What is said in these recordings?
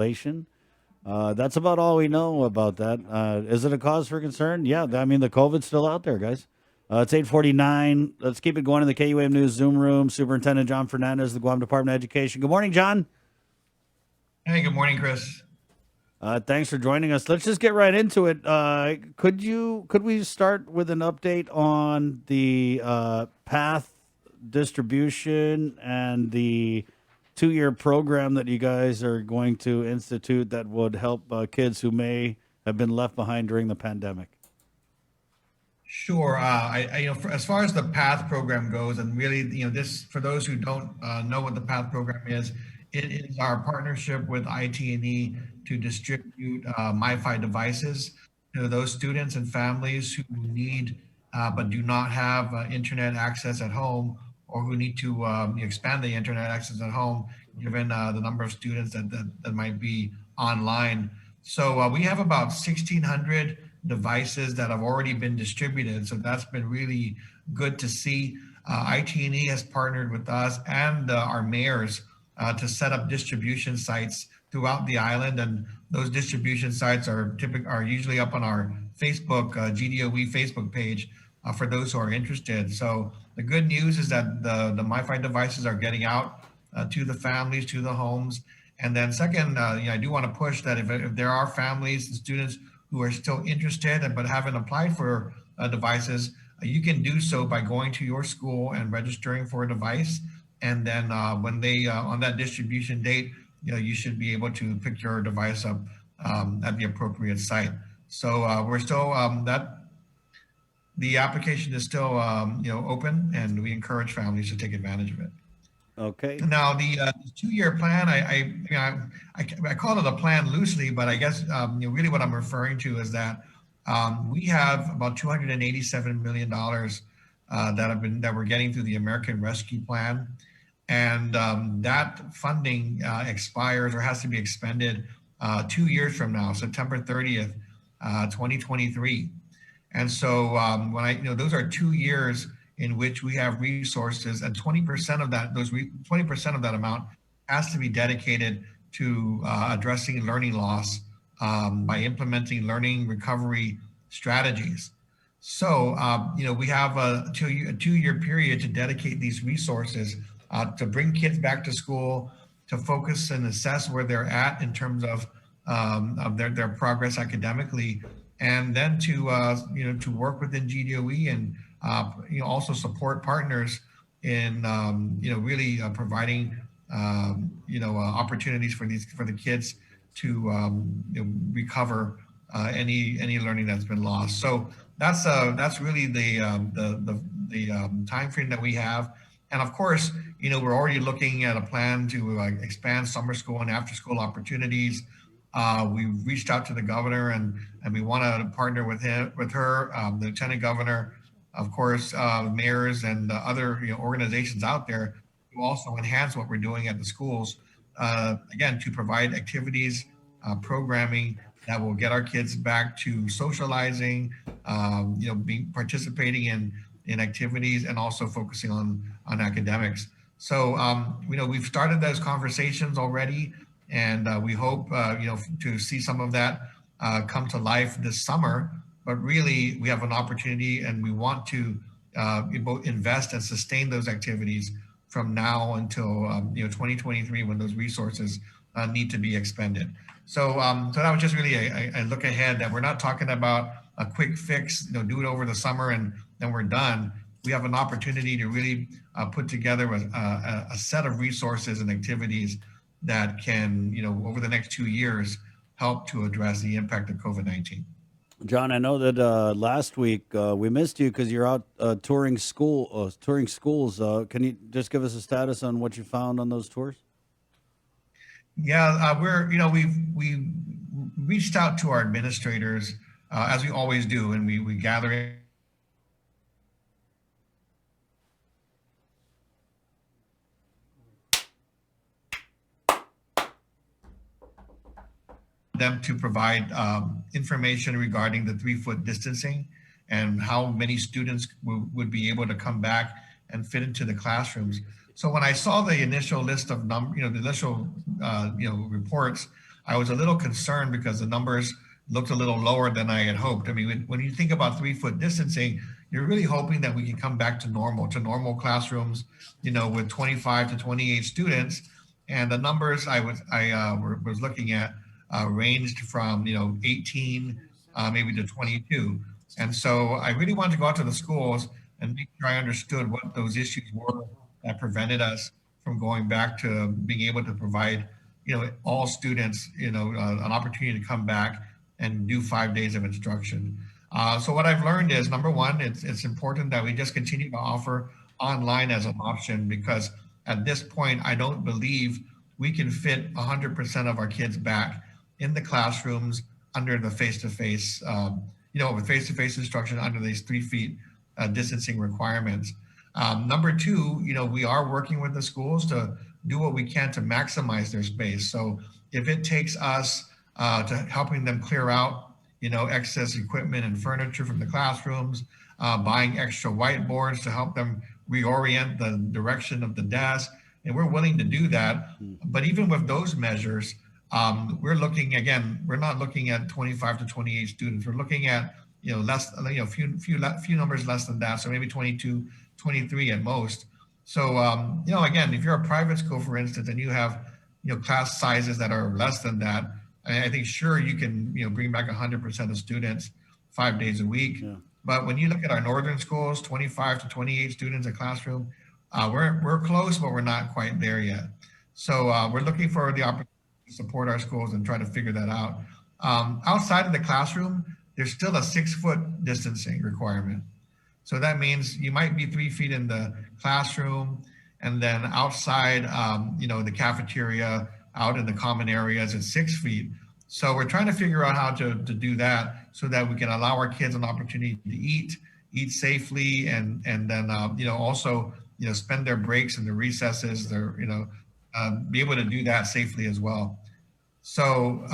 inflation. That's about all we know about that. Is it a cause for concern? Yeah, I mean the COVID's still out there, guys. It's 8:49. Let's keep it going in the KUAM News Zoom room. Superintendent Jon Fernandez, the Guam Department of Education. Good morning, John. Hey, good morning, Chris. Thanks for joining us. Let's just get right into it. Could we start with an update on the path distribution and the 2 year program that you guys are going to institute that would help kids who may have been left behind during the pandemic? Sure. As far as the PATH program goes, and really, this for those who don't know what the PATH program is, it is our partnership with IT&E to distribute MiFi devices to those students and families who need but do not have internet access at home, or who need to expand the internet access at home, given the number of students that might be online. So we have about 1,600 devices that have already been distributed. So that's been really good to see. IT&E has partnered with us and our mayors to set up distribution sites throughout the island, and those distribution sites are usually up on our Facebook GDOE Facebook page for those who are interested. So the good news is that the MiFi devices are getting out to the families, to the homes. And then second, I do want to push that if there are families and students who are still interested but haven't applied for devices, you can do so by going to your school and registering for a device. And then when they on that distribution date, you should be able to pick your device up at the appropriate site. So we're still that the application is still open, and we encourage families to take advantage of it. Okay. Now, the 2 year plan, I call it a plan loosely, but I guess really what I'm referring to is that we have about $287 million that we're getting through the American Rescue Plan, and that funding expires or has to be expended 2 years from now, September 30th, 2023. And so when those are 2 years in which we have resources, and 20% of that, 20% of that amount has to be dedicated to addressing learning loss by implementing learning recovery strategies. So, we have a 2 year period to dedicate these resources to bring kids back to school, to focus and assess where they're at in terms of their progress academically, and then to work within GDOE and also support partners in really providing opportunities for the kids to recover any learning that's been lost. So that's really the time frame that we have. And of course, we're already looking at a plan to expand summer school and after school opportunities. We reached out to the governor, and we want to partner with her, the lieutenant governor, of course, mayors and other organizations out there to also enhance what we're doing at the schools. Again, to provide activities, programming that will get our kids back to socializing, participating in activities, and also focusing on academics. So we've started those conversations already, and we hope to see some of that come to life this summer. But really, we have an opportunity, and we want to both invest and sustain those activities from now until 2023, when those resources need to be expended. So that was just really a look ahead, that we're not talking about a quick fix, do it over the summer and then we're done. We have an opportunity to really put together a set of resources and activities that can, over the next 2 years, help to address the impact of COVID-19. John, I know that last week we missed you because you're out touring schools. Can you just give us a status on what you found on those tours? Yeah, we reached out to our administrators as we always do, and we gather them to provide information regarding the 3 foot distancing and how many students would be able to come back and fit into the classrooms. So when I saw the initial list of the initial reports, I was a little concerned because the numbers looked a little lower than I had hoped. I mean, when you think about 3 foot distancing, you're really hoping that we can come back to normal classrooms, with 25 to 28 students. And the numbers was looking at ranged from 18 maybe to 22. And so I really wanted to go out to the schools and make sure I understood what those issues were that prevented us from going back to being able to provide all students an opportunity to come back and do 5 days of instruction. So what I've learned is, number one, it's important that we just continue to offer online as an option, because at this point, I don't believe we can fit 100% of our kids back in the classrooms under the face-to-face, with face-to-face instruction under these 3 feet distancing requirements. Number two, we are working with the schools to do what we can to maximize their space. So if it takes us to helping them clear out, excess equipment and furniture from the classrooms, buying extra whiteboards to help them reorient the direction of the desk, and we're willing to do that. But even with those measures, we're not looking at 25 to 28 students. We're looking at less, few numbers less than that. So maybe 22, 23 at most. So again, if you're a private school, for instance, and you have class sizes that are less than that, I think sure you can bring back 100% of students 5 days a week. Yeah. But when you look at our northern schools, 25 to 28 students a classroom, we're close, but we're not quite there yet. So we're looking for the opportunity to support our schools and try to figure that out. Outside of the classroom, there's still a 6-foot distancing requirement. So that means you might be 3 feet in the classroom, and then outside, the cafeteria, out in the common areas at 6 feet. So we're trying to figure out how to do that so that we can allow our kids an opportunity to eat safely, and then also spend their breaks and their recesses, be able to do that safely as well. So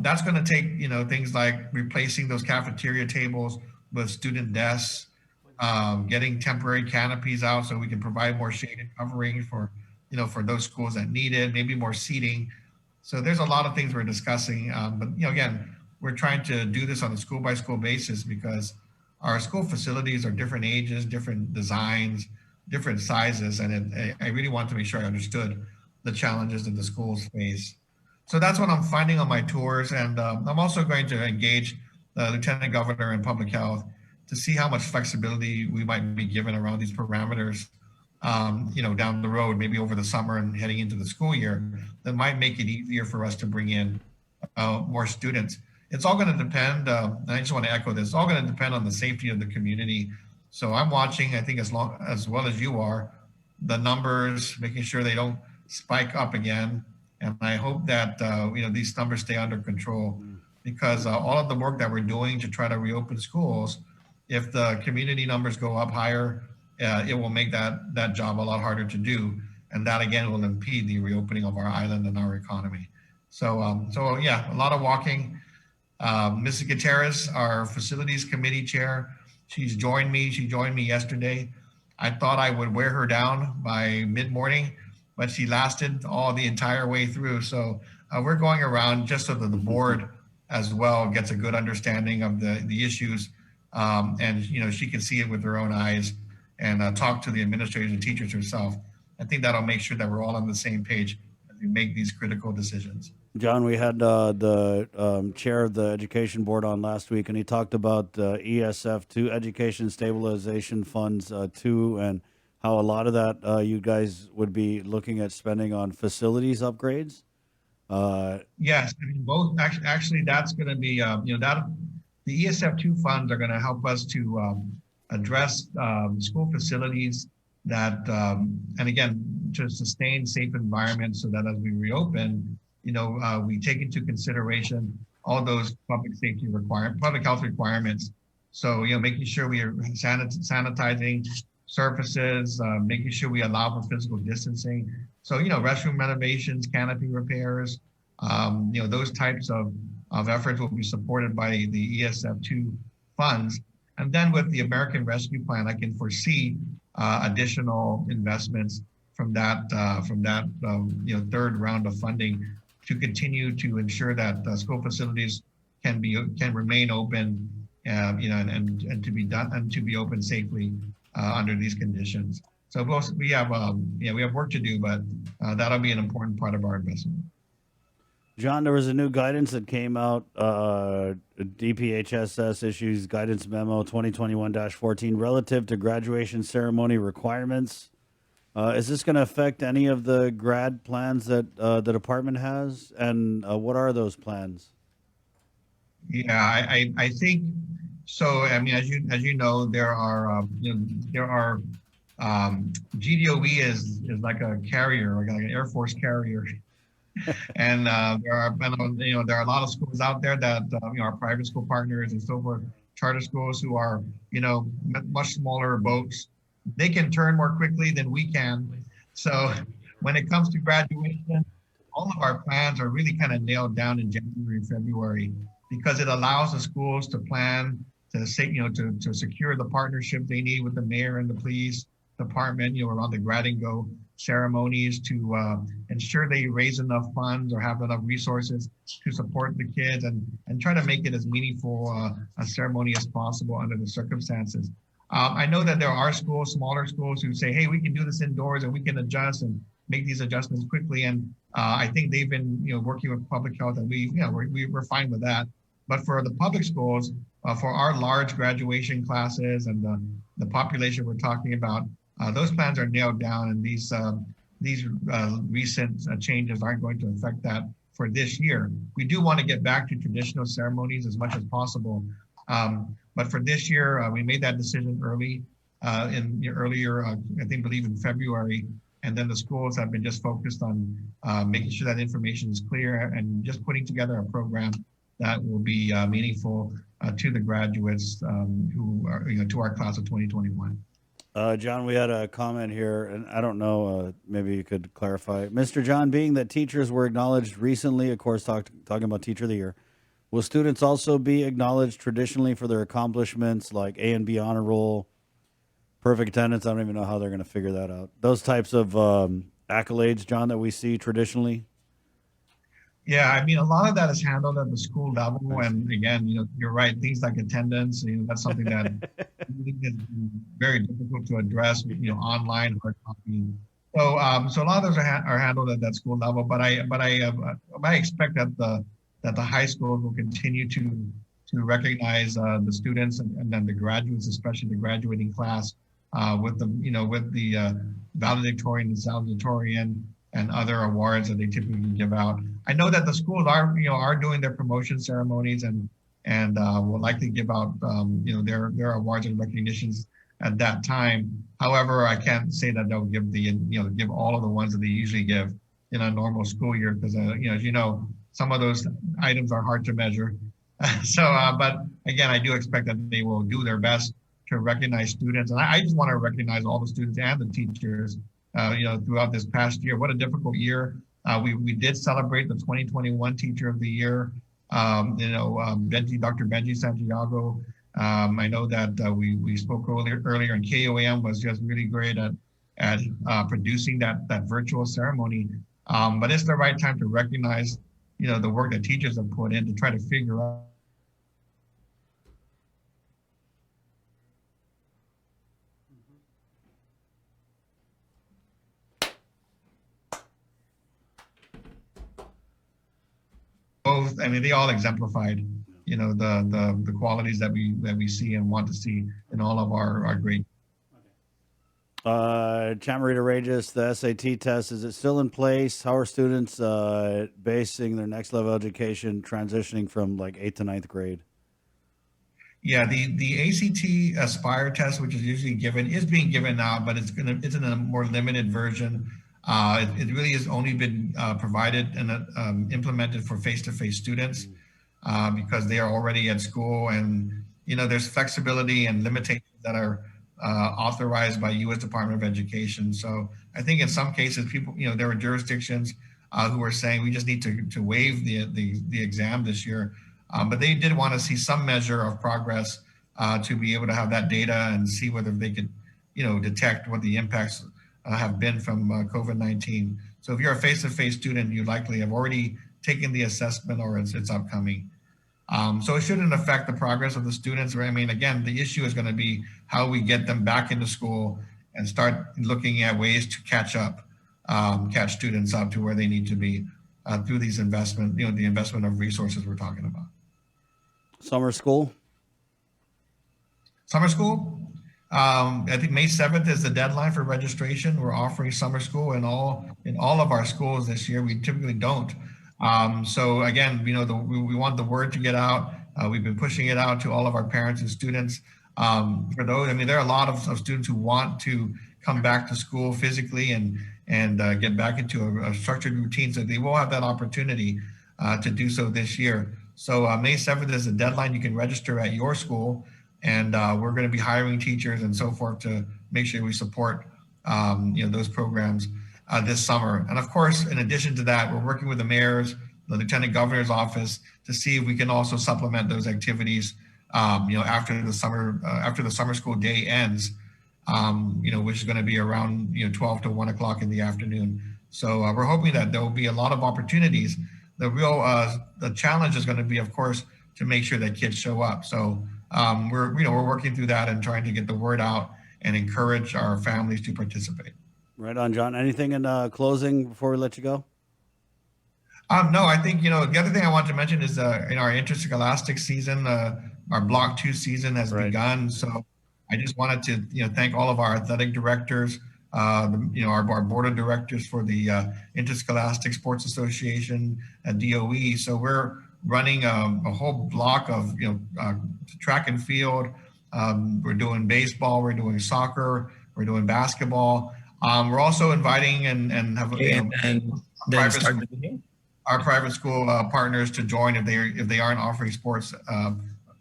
that's going to take things like replacing those cafeteria tables with student desks, getting temporary canopies out so we can provide more shaded covering for those schools that need it, maybe more seating. So there's a lot of things we're discussing. But again, we're trying to do this on a school by school basis, because our school facilities are different ages, different designs, different sizes. And I really want to make sure I understood the challenges that the schools face. So that's what I'm finding on my tours. And I'm also going to engage the Lieutenant Governor and Public Health to see how much flexibility we might be given around these parameters down the road, maybe over the summer and heading into the school year, that might make it easier for us to bring in more students. It's all going to depend, and I just want to echo this, it's all going to depend on the safety of the community. So I'm watching, I think as well as you are, the numbers, making sure they don't spike up again. And I hope that, these numbers stay under control, because all of the work that we're doing to try to reopen schools, if the community numbers go up higher, it will make that job a lot harder to do. And that again will impede the reopening of our island and our economy. So yeah, a lot of walking. Mrs. Gutierrez, our facilities committee chair, she joined me yesterday. I thought I would wear her down by mid-morning, but she lasted all the entire way through. So we're going around just so that the board as well gets a good understanding of the issues. And she can see it with her own eyes and talk to the administrators and teachers herself. I think that'll make sure that we're all on the same page as we make these critical decisions. John, we had the chair of the education board on last week, and he talked about ESF2, Education Stabilization Funds 2, and how a lot of that you guys would be looking at spending on facilities upgrades. Yes, I mean, both. Actually, that's going to be that the ESF2 funds are going to help us to address school facilities that, and again, to sustain safe environments so that as we reopen, we take into consideration all those public health requirements. So, making sure we are sanitizing surfaces, making sure we allow for physical distancing. So, restroom renovations, canopy repairs, those types of efforts will be supported by the ESF2 funds. And then with the American Rescue Plan, I can foresee additional investments from that third round of funding to continue to ensure that school facilities can remain open, and to be done and to be open safely under these conditions. So we have we have work to do, but that'll be an important part of our investment. John, there was a new guidance that came out. DPHSS issues guidance memo 2021-14 relative to graduation ceremony requirements. Is this going to affect any of the grad plans that the department has? And what are those plans? Yeah, I think so. I mean, as you know, there are GDOE is like a carrier, like an Air Force carrier. And there are there are a lot of schools out there that our private school partners and so forth, charter schools who are much smaller boats. They can turn more quickly than we can. So when it comes to graduation, all of our plans are really kind of nailed down in January and February, because it allows the schools to plan, to say, to secure the partnership they need with the mayor and the police department, around the grad and go ceremonies, to ensure they raise enough funds or have enough resources to support the kids, and try to make it as meaningful a ceremony as possible under the circumstances. I know that there are schools, smaller schools, who say, hey, we can do this indoors and we can adjust and make these adjustments quickly. And I think they've been working with public health, and we're fine with that. But for the public schools, for our large graduation classes and the population we're talking about, those plans are nailed down, and these recent changes aren't going to affect that for this year. We do want to get back to traditional ceremonies as much as possible. But for this year, we made that decision earlier, I believe in February. And then the schools have been just focused on making sure that information is clear and just putting together a program that will be meaningful to the graduates who are, to our class of 2021. John, we had a comment here, and I don't know, maybe you could clarify. Mr. John, being that teachers were acknowledged recently, of course, talking about Teacher of the Year, will students also be acknowledged traditionally for their accomplishments like A and B honor roll, perfect attendance? I don't even know how they're going to figure that out. Those types of accolades, John, that we see traditionally? Yeah, I mean, a lot of that is handled at the school level. And again, you're right, things like attendance, that's something that really is very difficult to address, online, hard copy. So a lot of those are handled at that school level. But I expect that the high schools will continue to recognize the students and then the graduates, especially the graduating class, with the valedictorian and salutatorian and other awards that they typically give out. I know that the schools are doing their promotion ceremonies and will likely give out their awards and recognitions at that time. However, I can't say that they'll give give all of the ones that they usually give in a normal school year, because as you know, some of those items are hard to measure. But again, I do expect that they will do their best to recognize students, and I just want to recognize all the students and the teachers. Throughout this past year, what a difficult year. We did celebrate the 2021 Teacher of the Year. Dr. Benji Santiago. I know that we spoke earlier, and KOAM was just really great at producing that virtual ceremony. But it's the right time to recognize, the work that teachers have put in to try to figure out both. I mean, they all exemplified, the qualities that we see and want to see in all of our great. Chamarita Regis, the SAT test, is it still in place? How are students basing their next level education transitioning from like 8th to 9th grade? Yeah, the ACT Aspire test, which is usually given, is being given now, but it's in a more limited version. It really has only been provided and implemented for face-to-face students because they are already at school, and there's flexibility and limitations that are authorized by U.S. Department of Education. So I think in some cases, people, there were jurisdictions who were saying we just need to waive the exam this year, but they did want to see some measure of progress to be able to have that data and see whether they could, detect what the impacts have been from COVID-19. So if you're a face-to-face student, you likely have already taken the assessment or it's upcoming. So it shouldn't affect the progress of the students. I mean, again, the issue is going to be how we get them back into school and start looking at ways to catch students up to where they need to be through these investment, the investment of resources we're talking about. Summer school. Summer school. I think May 7th is the deadline for registration. We're offering summer school in all of our schools this year. We typically don't. So again, we want the word to get out. We've been pushing it out to all of our parents and students. For those, I mean, there are a lot of students who want to come back to school physically and get back into a structured routine. So they will have that opportunity to do so this year. So May 7th is the deadline. You can register at your school, and we're going to be hiring teachers and so forth to make sure we support those programs this summer. And of course, in addition to that, we're working with the mayors, the lieutenant governor's office to see if we can also supplement those activities after the summer school day ends, which is going to be around 12 to 1 o'clock in the afternoon. So we're hoping that there will be a lot of opportunities. The challenge is going to be, of course, to make sure that kids show up. So we're working through that and trying to get the word out and encourage our families to participate. Right on, John. Anything in closing before we let you go? No, I think, the other thing I want to mention is, our interscholastic season, our Block 2 season has begun. So I just wanted to, thank all of our athletic directors, our board of directors for the Interscholastic Sports Association at DOE. So we're running a whole block of, track and field. We're doing baseball, we're doing soccer, we're doing basketball. We're also inviting and have our private school partners to join if they aren't offering sports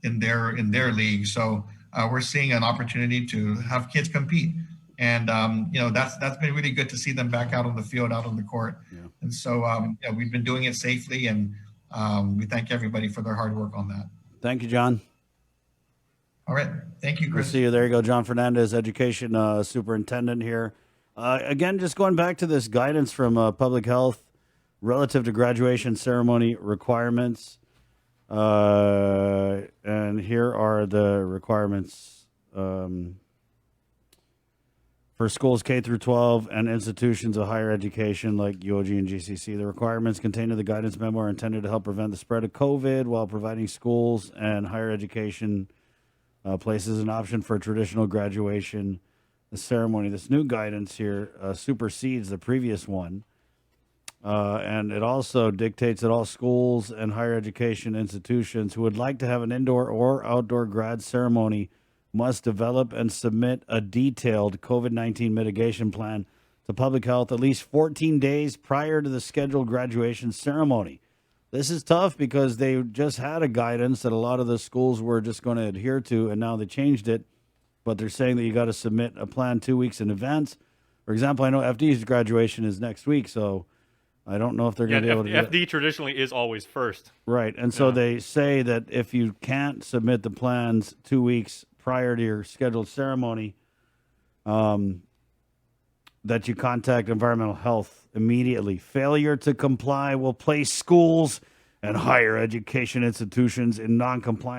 in their league. So we're seeing an opportunity to have kids compete, and that's been really good to see them back out on the field, out on the court. Yeah. And so we've been doing it safely, and we thank everybody for their hard work on that. Thank you, John. All right, thank you, Chris. We'll see you. There you go, Jon Fernandez, education superintendent here. Again, just going back to this guidance from public health relative to graduation ceremony requirements. And here are the requirements for schools K through 12 and institutions of higher education like UOG and GCC. The requirements contained in the guidance memo are intended to help prevent the spread of COVID while providing schools and higher education places an option for traditional graduation ceremony. This new guidance here supersedes the previous one. And it also dictates that all schools and higher education institutions who would like to have an indoor or outdoor grad ceremony must develop and submit a detailed COVID-19 mitigation plan to public health at least 14 days prior to the scheduled graduation ceremony. This is tough because they just had a guidance that a lot of the schools were just going to adhere to, and now they changed it. But they're saying that you got to submit a plan 2 weeks in advance. For example, I know FD's graduation is next week, so I don't know if they're going to be able to do FD traditionally is always first. Right. And so they say that if you can't submit the plans 2 weeks prior to your scheduled ceremony, that you contact environmental health immediately. Failure to comply will place schools and higher education institutions in non-compliance